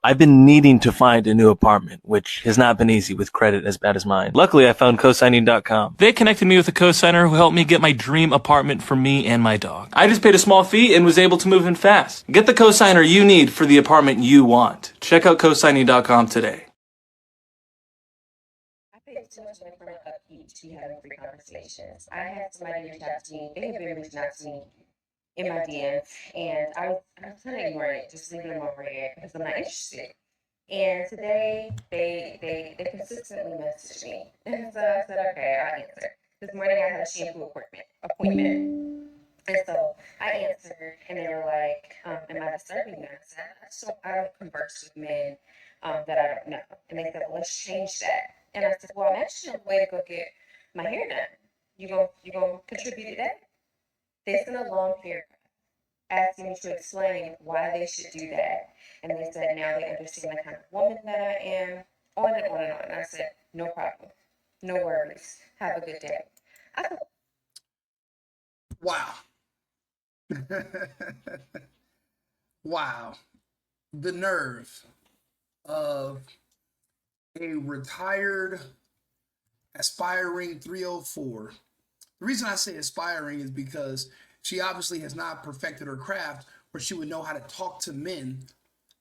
I've been needing to find a new apartment, which has not been easy with credit as bad as mine. Luckily, I found cosigning.com. They connected me with a cosigner who helped me get my dream apartment for me and my dog. I just paid a small fee and was able to move in fast. Get the cosigner you need for the apartment you want. Check out cosigning.com today. I paid too much money for my upkeep to be having free conversations. I had somebody reach out to me. They have been reaching out to me in my DMs, and I was kind of ignoring it, just leaving them over there because I'm not interested. And today they consistently messaged me, and so I said, okay, I'll answer. This morning I had a shampoo appointment, and so I answered, and they were like, "Am I disturbing you?" And I said, I don't converse with men that I don't know." And they said, "Well, let's change that." And I said, "Well, I'm actually on the way to go get my hair done. You gonna contribute to that?" They sent a long paragraph asking me to explain why they should do that. And they said now they understand the kind of woman that I am, on and on and on. And I said, no problem. No worries. Have a good day. I thought, Wow. Wow. The nerve of a retired aspiring 304. The reason I say aspiring is because she obviously has not perfected her craft where she would know how to talk to men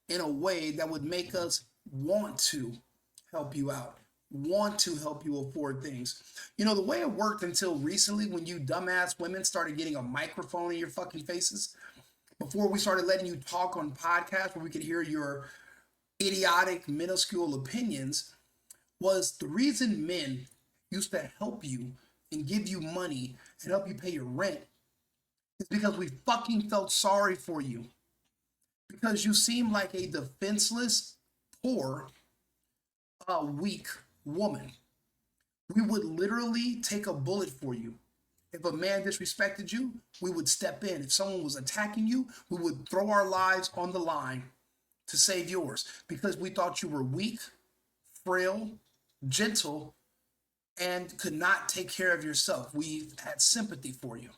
in a way that would make us want to help you out, want to help you afford things. You know, the way it worked until recently when you dumbass women started getting a microphone in your fucking faces, before we started letting you talk on podcasts where we could hear your idiotic, minuscule opinions, was the reason men used to help you and give you money and help you pay your rent is because we fucking felt sorry for you. Because you seem like a defenseless, poor, weak woman. We would literally take a bullet for you. If a man disrespected you, we would step in. If someone was attacking you, we would throw our lives on the line to save yours because we thought you were weak, frail, gentle, and could not take care of yourself. We had sympathy for you.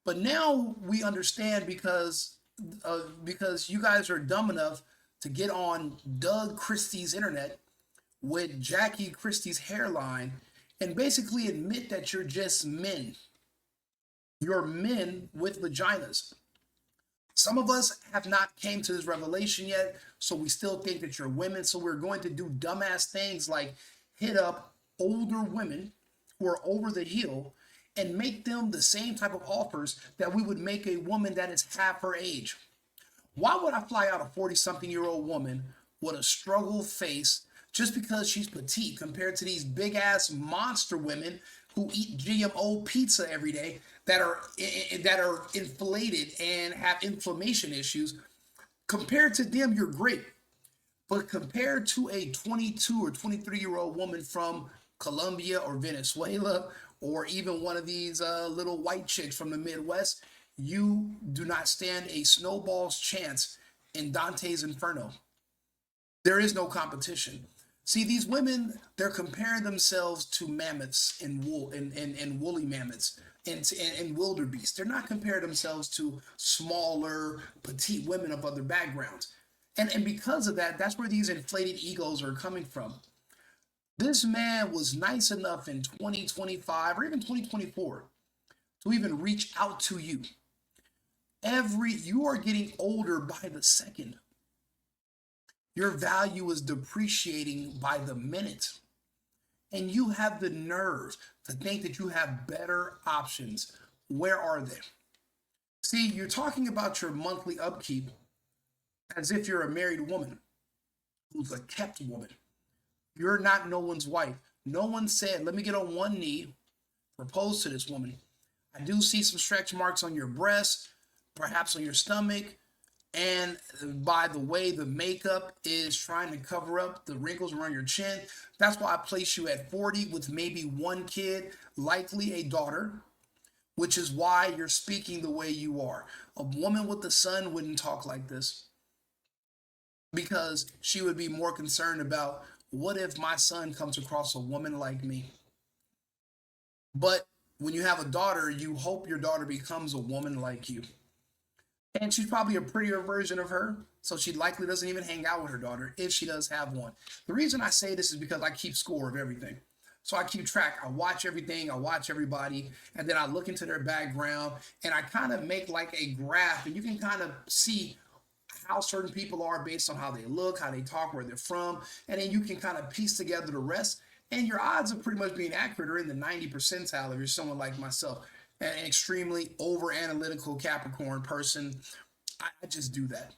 But now we understand because you guys are dumb enough to get on Doug Christie's internet with Jackie Christie's hairline and basically admit that you're just men. You're men with vaginas. Some of us have not came to this revelation yet, so we still think that you're women. So we're going to do dumbass things like hit up older women who are over the hill and make them the same type of offers that we would make a woman that is half her age. Why would I fly out a 40-something-year-old woman with a struggle face just because she's petite compared to these big ass monster women who eat GMO pizza every day that are inflated and have inflammation issues? Compared to them, you're great. But compared to a 22 or 23-year-old woman from Colombia or Venezuela, or even one of these little white chicks from the Midwest, you do not stand a snowball's chance in Dante's Inferno. There is no competition. See, these women, they're comparing themselves to mammoths and and woolly mammoths and wildebeest. They're not comparing themselves to smaller, petite women of other backgrounds. And because of that, that's where these inflated egos are coming from. This man was nice enough in 2025 or even 2024 to even reach out to you. You are getting older by the second. Your value is depreciating by the minute. And you have the nerve to think that you have better options. Where are they? See, you're talking about your monthly upkeep as if you're a married woman who's a kept woman. You're not no one's wife. No one said, let me get on one knee, propose to this woman. I do see some stretch marks on your breast, perhaps on your stomach. And by the way, the makeup is trying to cover up the wrinkles around your chin. That's why I place you at 40 with maybe one kid, likely a daughter, which is why you're speaking the way you are. A woman with a son wouldn't talk like this because she would be more concerned about what if my son comes across a woman like me. But when you have a daughter, you hope your daughter becomes a woman like you. And she's probably a prettier version of her, so she likely doesn't even hang out with her daughter if she does have one. The reason I say this is because I keep score of everything. So I keep track. I watch everything. I watch everybody. And then I look into their background and I kind of make like a graph. And you can kind of see how certain people are based on how they look, how they talk, where they're from. And then you can kind of piece together the rest. And your odds of pretty much being accurate are in the 90 percentile if you're someone like myself, an extremely over analytical Capricorn person. I just do that.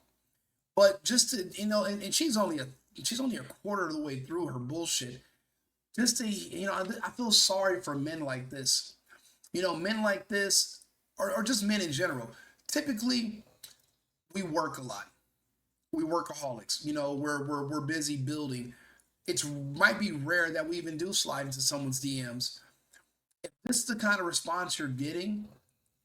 But just to, and she's only a quarter of the way through her bullshit. Just to, I feel sorry for men like this. Men like this, or just men in general. Typically, we work a lot. We workaholics. We're busy building. It might be rare that we even do slide into someone's DMs. If this is the kind of response you're getting,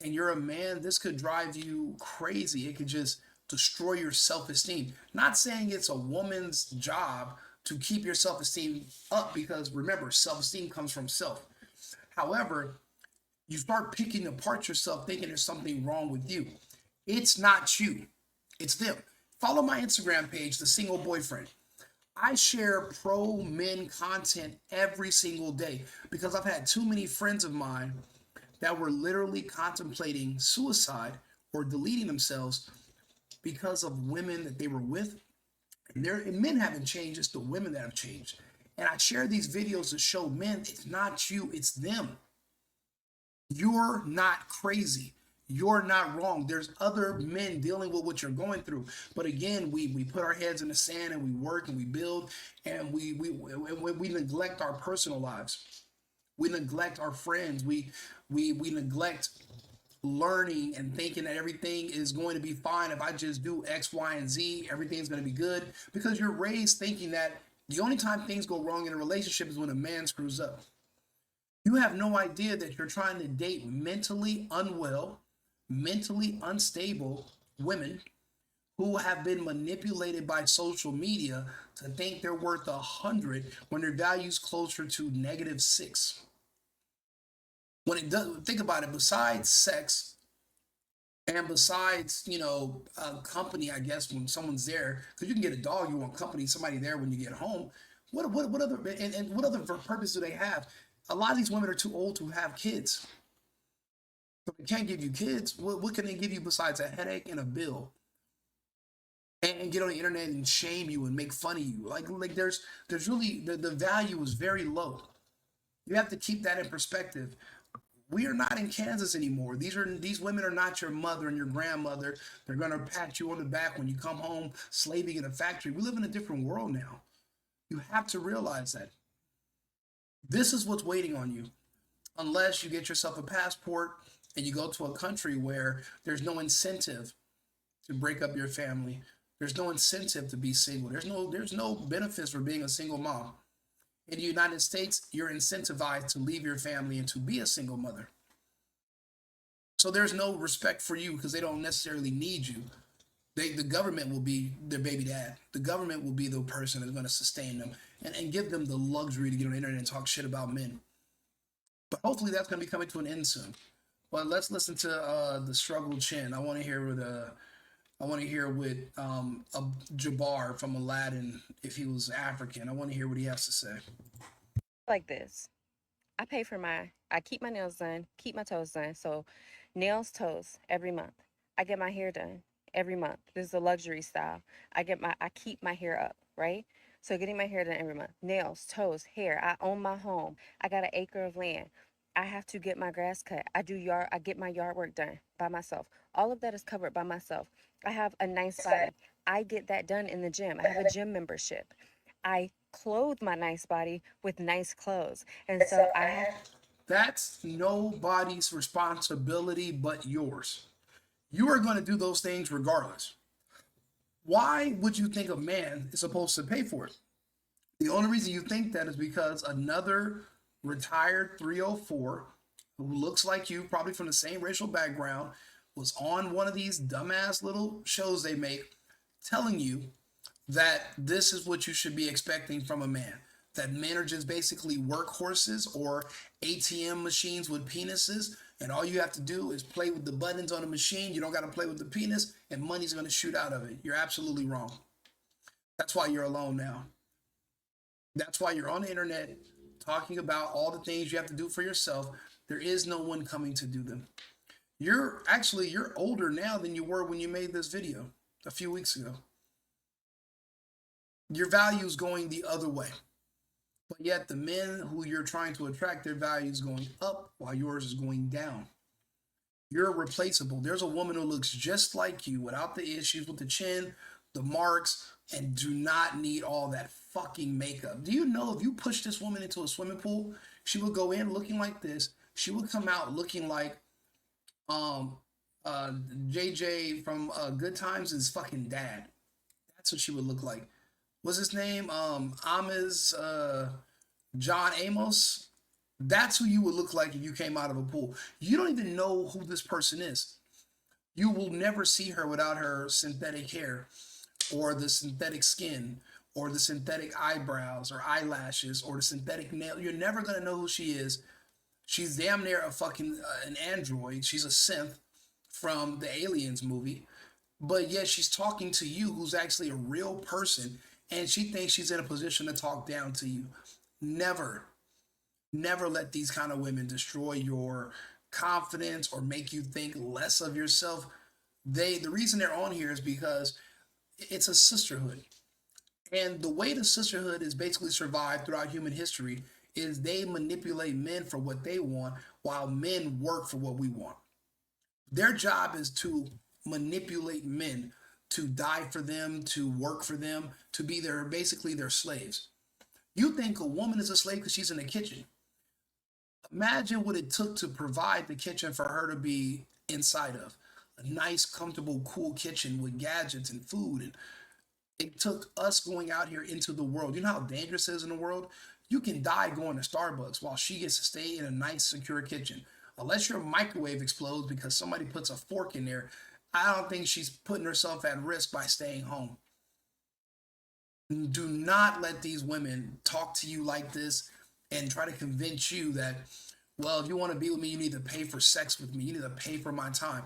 and you're a man, this could drive you crazy. It could just destroy your self-esteem. Not saying it's a woman's job to keep your self-esteem up, because remember, self-esteem comes from self. However, you start picking apart yourself thinking there's something wrong with you. It's not you, it's them. Follow my Instagram page, The Single Boyfriend. I share pro men content every single day because I've had too many friends of mine that were literally contemplating suicide or deleting themselves because of women that they were with. And men haven't changed, it's the women that have changed. And I share these videos to show men it's not you, it's them. You're not crazy. You're not wrong. There's other men dealing with what you're going through. But again, we put our heads in the sand and we work and we build, and we neglect our personal lives. We neglect our friends. We neglect learning and thinking that everything is going to be fine if I just do X, Y, and Z. Everything's going to be good, because you're raised thinking that the only time things go wrong in a relationship is when a man screws up. You have no idea that you're trying to date mentally unwell, mentally unstable women who have been manipulated by social media to think they're worth 100 when their value's closer to -6. When it does, think about it, besides sex and besides, company, I guess, when someone's there, because you can get a dog, you want company, somebody there when you get home. What other, and what other purpose do they have? A lot of these women are too old to have kids. So they can't give you kids. What can they give you besides a headache and a bill? And get on the internet and shame you and make fun of you. Like there's really, the value is very low. You have to keep that in perspective. We are not in Kansas anymore. These women are not your mother and your grandmother. They're gonna pat you on the back when you come home slaving in a factory. We live in a different world now. You have to realize that. This is what's waiting on you. Unless you get yourself a passport and you go to a country where there's no incentive to break up your family. There's no incentive to be single. There's no benefits for being a single mom. In the United States, you're incentivized to leave your family and to be a single mother. So there's no respect for you because they don't necessarily need you. The government will be their baby dad. The government will be the person that's going to sustain them and give them the luxury to get on the internet and talk shit about men. But hopefully that's going to be coming to an end soon. But let's listen to the struggle chin. I want to hear with a Jabbar from Aladdin, if he was African. I want to hear what he has to say. Like this. I keep my nails done, keep my toes done. So nails, toes every month. I get my hair done every month. This is a luxury style. I keep my hair up, right? So getting my hair done every month. Nails, toes, hair. I own my home. I got an acre of land. I have to get my grass cut. I get my yard work done by myself. All of that is covered by myself. I have a nice body. I get that done in the gym. I have a gym membership. I clothe my nice body with nice clothes. And so I have. That's nobody's responsibility but yours. You are going to do those things regardless. Why would you think a man is supposed to pay for it? The only reason you think that is because another retired 304 who looks like you, probably from the same racial background, was on one of these dumbass little shows they make telling you that this is what you should be expecting from a man. that men are just basically workhorses or ATM machines with penises, and all you have to do is play with the buttons on the machine. You don't got to play with the penis, and money's going to shoot out of it. You're absolutely wrong. That's why you're alone now. That's why you're on the internet talking about all the things you have to do for yourself. There is no one coming to do them. You're older now than you were when you made this video a few weeks ago. Your value is going the other way. But yet the men who you're trying to attract, their value is going up while yours is going down. You're replaceable. There's a woman who looks just like you without the issues with the chin, the marks, and do not need all that fucking makeup. Do you know if you push this woman into a swimming pool, she would go in looking like this. She would come out looking like JJ from Good Times' is fucking dad. That's what she would look like. What's his name? John Amos. That's who you would look like if you came out of a pool. You don't even know who this person is. You will never see her without her synthetic hair or the synthetic skin or the synthetic eyebrows or eyelashes or the synthetic nail. You're never going to know who she is. She's damn near a fucking an android. She's a synth from the Aliens movie. But yet she's talking to you who's actually a real person, and she thinks she's in a position to talk down to you. Never let these kind of women destroy your confidence or make you think less of yourself. The reason they're on here is because it's a sisterhood. And the way the sisterhood is basically survived throughout human history is they manipulate men for what they want while men work for what we want. Their job is to manipulate men to die for them, to work for them, to be basically their slaves. You think a woman is a slave because she's in the kitchen. Imagine what it took to provide the kitchen for her to be inside of. A nice, comfortable, cool kitchen with gadgets and food. And it took us going out here into the world. You know how dangerous it is in the world? You can die going to Starbucks while she gets to stay in a nice, secure kitchen. Unless your microwave explodes because somebody puts a fork in there, I don't think she's putting herself at risk by staying home. Do not let these women talk to you like this and try to convince you that, well, if you want to be with me, you need to pay for sex with me. You need to pay for my time.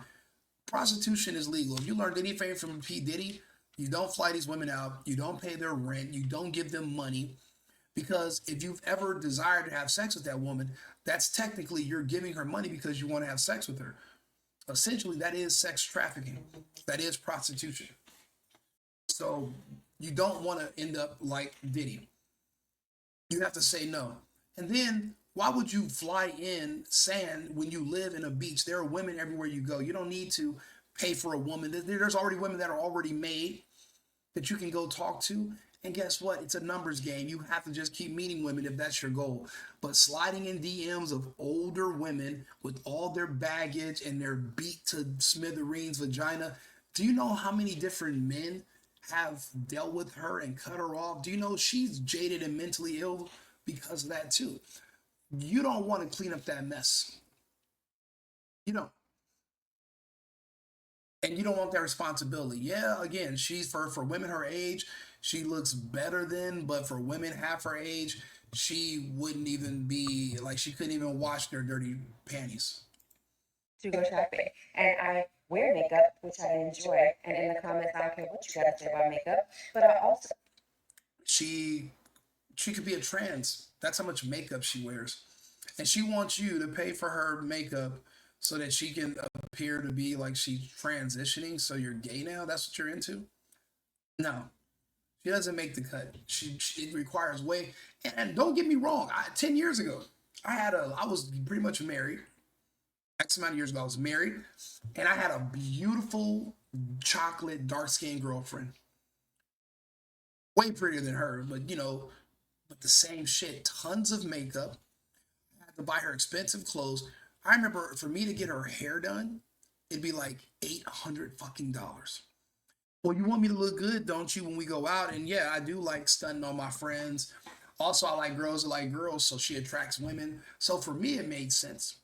Prostitution is legal. If you learned anything from P. Diddy, you don't fly these women out. You don't pay their rent. You don't give them money. Because if you've ever desired to have sex with that woman, that's technically you're giving her money because you want to have sex with her. Essentially, that is sex trafficking. That is prostitution. So you don't want to end up like Diddy. You have to say no. And then why would you fly in sand when you live in a beach? There are women everywhere you go. You don't need to pay for a woman. There's already women that are already made that you can go talk to. And guess what? It's a numbers game. You have to just keep meeting women if that's your goal. But sliding in DMs of older women with all their baggage and their beat to smithereens vagina. Do you know how many different men have dealt with her and cut her off? Do you know she's jaded and mentally ill because of that too? You don't want to clean up that mess. You don't. And you don't want that responsibility. Yeah, again, she's for women her age, she looks better than, but for women half her age, she wouldn't even be, like, she couldn't even wash their dirty panties. To go shopping. And I wear makeup, which I enjoy. And in the comments, I don't care what you gotta say about makeup. But I also She could be a trans. That's how much makeup she wears. And she wants you to pay for her makeup so that she can appear to be like she's transitioning. So you're gay now? That's what you're into? No. She doesn't make the cut. It requires way. And don't get me wrong. 10 years ago, I was pretty much married. X amount of years ago, I was married. And I had a beautiful chocolate dark-skinned girlfriend. Way prettier than her, but but the same shit. Tons of makeup. I had to buy her expensive clothes. I remember for me to get her hair done, it'd be like $800 fucking dollars. Well, you want me to look good, don't you, when we go out? And yeah, I do like stunting on my friends. Also, I like girls that like girls, so she attracts women. So for me, it made sense.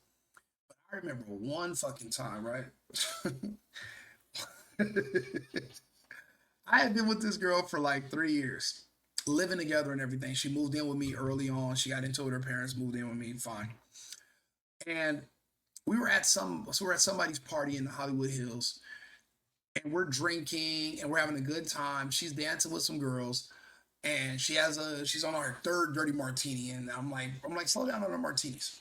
But I remember one fucking time, right? I had been with this girl for like 3 years. living together and everything. She moved in with me early on. She got into it with her parents, moved in with me, fine. And we were at somebody's party in the Hollywood Hills, and we're drinking and we're having a good time. She's dancing with some girls, and she's on her third dirty martini, and I'm like, slow down on the martinis.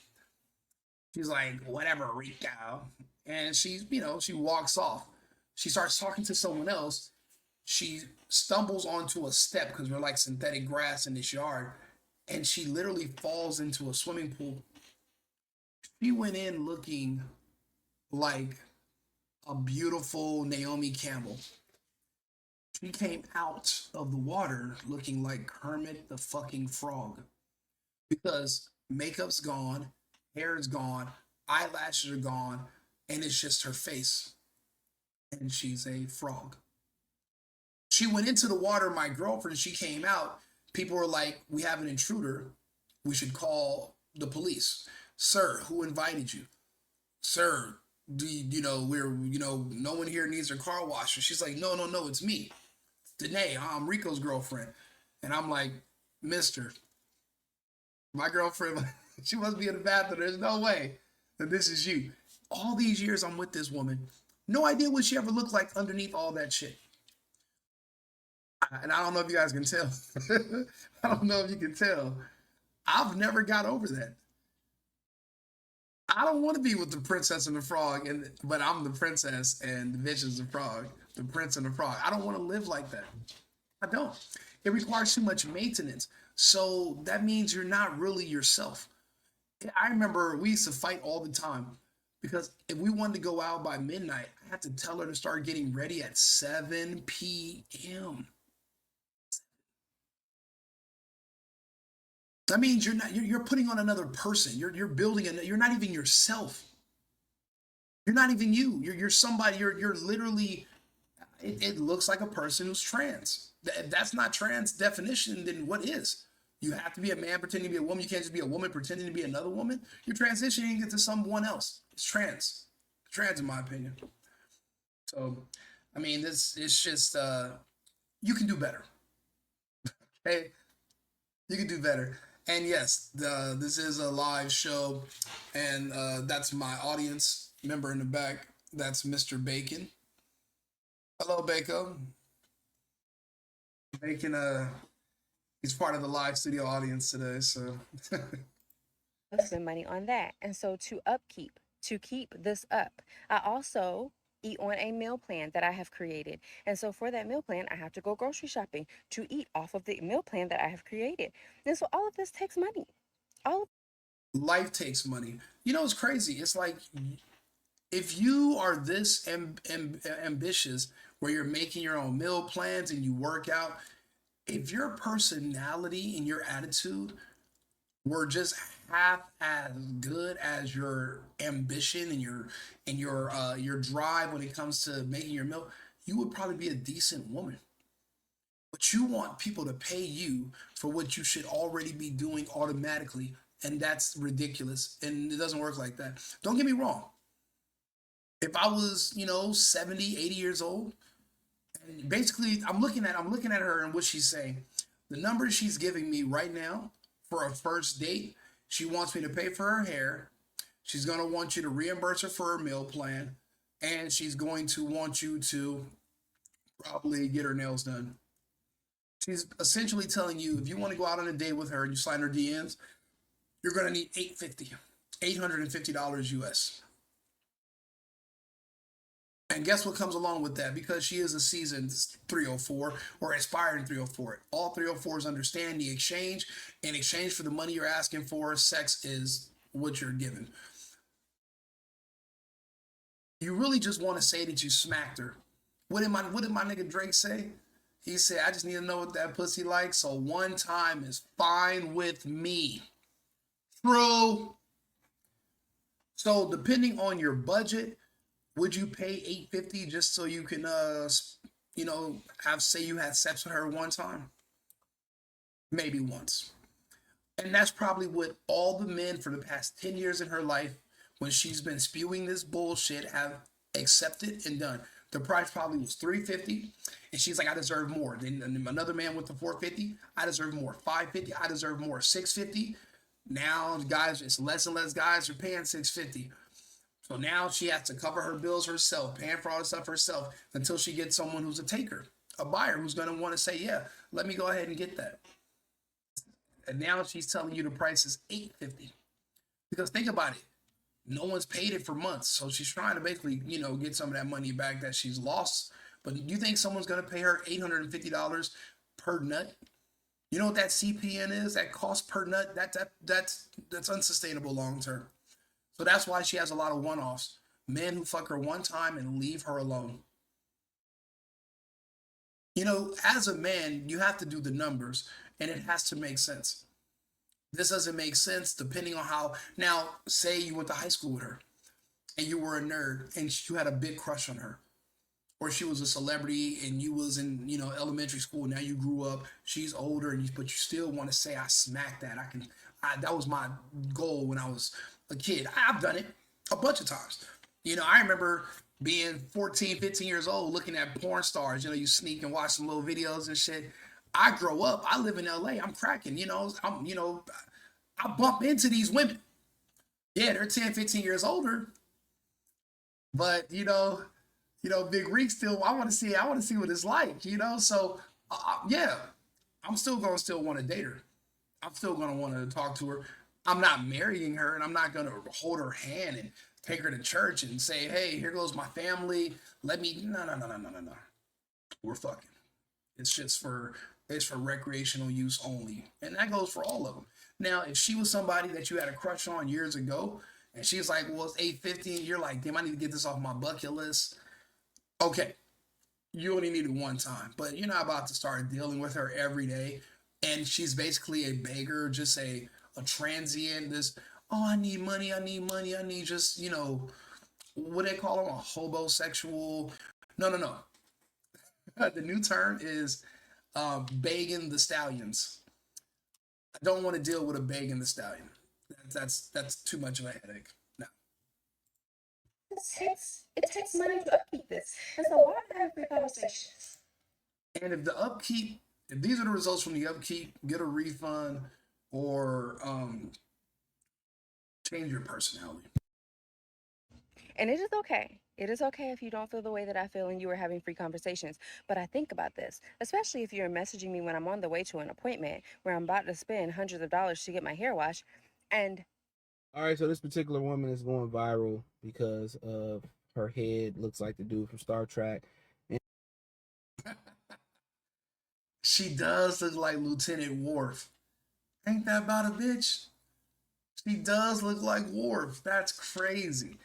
She's like, whatever, Rico. And she walks off. She starts talking to someone else. She stumbles onto a step because we're like synthetic grass in this yard, and she literally falls into a swimming pool. She went in looking like a beautiful Naomi Campbell. She came out of the water looking like Kermit the fucking frog because makeup's gone, hair is gone, eyelashes are gone, and it's just her face. And she's a frog. She went into the water, my girlfriend, she came out. People were like, we have an intruder. We should call the police. Sir, who invited you? Sir, no one here needs a car wash. And she's like, no, no, no, it's me. Danae, I'm Rico's girlfriend. And I'm like, mister, my girlfriend, she must be in the bathroom. There's no way that this is you. All these years I'm with this woman, no idea what she ever looked like underneath all that shit. And I don't know if you guys can tell. I don't know if you can tell. I've never got over that. I don't want to be with the princess and the frog, but I'm the princess and the bitch is the frog, the prince and the frog. I don't want to live like that. I don't. It requires too much maintenance. So that means you're not really yourself. I remember we used to fight all the time because if we wanted to go out by midnight, I had to tell her to start getting ready at 7 p.m. That means you're putting on another person. You're building you're not even yourself. You're not even you. You're somebody. You're literally. It looks like a person who's trans. If that's not trans definition, then what is? You have to be a man pretending to be a woman. You can't just be a woman pretending to be another woman. You're transitioning into someone else. It's trans. Trans, in my opinion. So, I mean, it's just you can do better. Okay, you can do better. And yes, this is a live show, and that's my audience member in the back. That's Mr. Bacon. Hello, Bacon. Bacon, he's part of the live studio audience today, so. Spend money on that. And so to keep this up, I also eat on a meal plan that I have created. And so for that meal plan, I have to go grocery shopping to eat off of the meal plan that I have created. And so all of this takes money. All of Life takes money. You know, it's crazy. It's like if you are this ambitious where you're making your own meal plans and you work out, if your personality and your attitude were just half as good as your ambition and your drive when it comes to making your meal, you would probably be a decent woman. But you want people to pay you for what you should already be doing automatically, and that's ridiculous. And it doesn't work like that. Don't get me wrong. If I was, 70, 80 years old, and basically I'm looking at her and what she's saying. The numbers she's giving me right now for a first date, she wants me to pay for her hair. She's going to want you to reimburse her for her meal plan, and she's going to want you to probably get her nails done. She's essentially telling you if you want to go out on a date with her and you sign her DMs, you're going to need $850 US. And guess what comes along with that? Because she is a seasoned 304 or aspiring 304. All 304s understand the exchange. In exchange for the money you're asking for, sex is what you're given. You really just want to say that you smacked her. What did my nigga Drake say? He said, I just need to know what that pussy likes, so one time is fine with me. True. So depending on your budget, would you pay $850 just so you can say you had sex with her one time? Maybe once. And that's probably what all the men for the past 10 years in her life, when she's been spewing this bullshit, have accepted and done. The price probably was $350, and she's like, I deserve more. Then another man went to $450. I deserve more. $550. I deserve more. $650. Now, guys, it's less and less guys are paying $650. So now she has to cover her bills herself, paying for all this stuff herself until she gets someone who's a taker, a buyer who's going to want to say, yeah, let me go ahead and get that. And now she's telling you the price is $850. Because think about it. No one's paid it for months. So she's trying to basically, you know, get some of that money back that she's lost. But you think someone's going to pay her $850 per nut? You know what that CPN is? That cost per nut? That's unsustainable long term. So that's why she has a lot of one-offs. Men who fuck her one time and leave her alone. You know, as a man, you have to do the numbers, and it has to make sense. This doesn't make sense depending on how. Now, say you went to high school with her, and you were a nerd, and you had a big crush on her. Or she was a celebrity, and you was in, you know, elementary school. Now you grew up, she's older, but you still want to say, I smacked that. That was my goal when I was a kid. I've done it a bunch of times. You know, I remember being 14, 15 years old, looking at porn stars. You know, you sneak and watch some little videos and shit. I grow up. I live in LA. I'm cracking. You know, I bump into these women. Yeah, they're 10, 15 years older. But, you know, Big Rick still, I want to see what it's like, you know? So, yeah, I'm still going to want to date her. I'm still going to want to talk to her. I'm not marrying her, and I'm not going to hold her hand and take her to church and say, hey, here goes my family. No. We're fucking. It's for recreational use only. And that goes for all of them. Now, if she was somebody that you had a crush on years ago, and she's like, well, it's $850, and you're like, damn, I need to get this off my bucket list. Okay, you only need it one time, but you're not about to start dealing with her every day. And she's basically a beggar, just a transient, I need money, I need just, you know, what they call them, a hobosexual. No. The new term is begging the stallions. I don't want to deal with a begging the stallion. That's too much of a headache. No. It takes money to upkeep this. And so why not have free conversations? And if these are the results from the upkeep, get a refund or change your personality. And it is okay. It is okay if you don't feel the way that I feel and you are having free conversations. But I think about this, especially if you're messaging me when I'm on the way to an appointment where I'm about to spend hundreds of dollars to get my hair washed. And all right, so this particular woman is going viral because of her head looks like the dude from Star Trek. She does look like Lieutenant Worf. Ain't that about a bitch? She does look like Worf. That's crazy.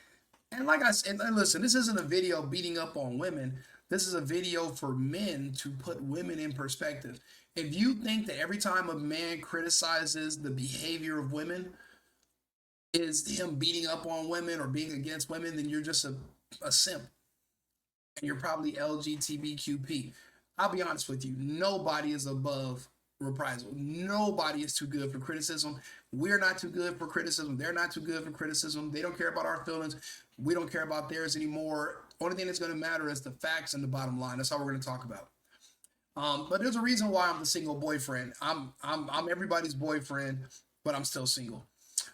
And like I said, and listen, this isn't a video beating up on women. This is a video for men to put women in perspective. If you think that every time a man criticizes the behavior of women is him beating up on women or being against women, then you're just a simp. And you're probably LGBTQP. I'll be honest with you. Nobody is above reprisal. Nobody is too good for criticism. We're not too good for criticism. They're not too good for criticism. They don't care about our feelings. We don't care about theirs anymore. Only thing that's going to matter is the facts and the bottom line. That's all we're going to talk about. But there's a reason why I'm the single boyfriend. I'm everybody's boyfriend, but I'm still single.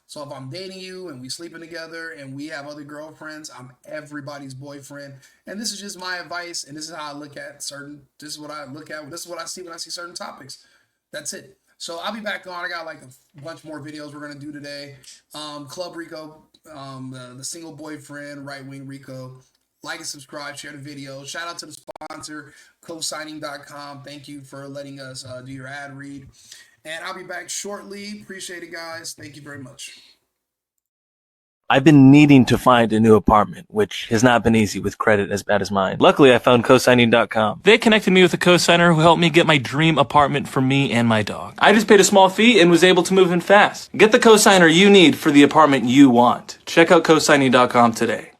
So if I'm dating you and we sleeping together and we have other girlfriends, I'm everybody's boyfriend. And this is just my advice. And this is how I look at this is what I look at. This is what I see when I see certain topics. That's it. So I'll be back on. I got like a bunch more videos we're going to do today. Club Rico, the single boyfriend, WING RICO. Like and subscribe, share the video. Shout out to the sponsor, cosigning.com. Thank you for letting us do your ad read. And I'll be back shortly. Appreciate it, guys. Thank you very much. I've been needing to find a new apartment, which has not been easy with credit as bad as mine. Luckily, I found cosigning.com. They connected me with a cosigner who helped me get my dream apartment for me and my dog. I just paid a small fee and was able to move in fast. Get the cosigner you need for the apartment you want. Check out cosigning.com today.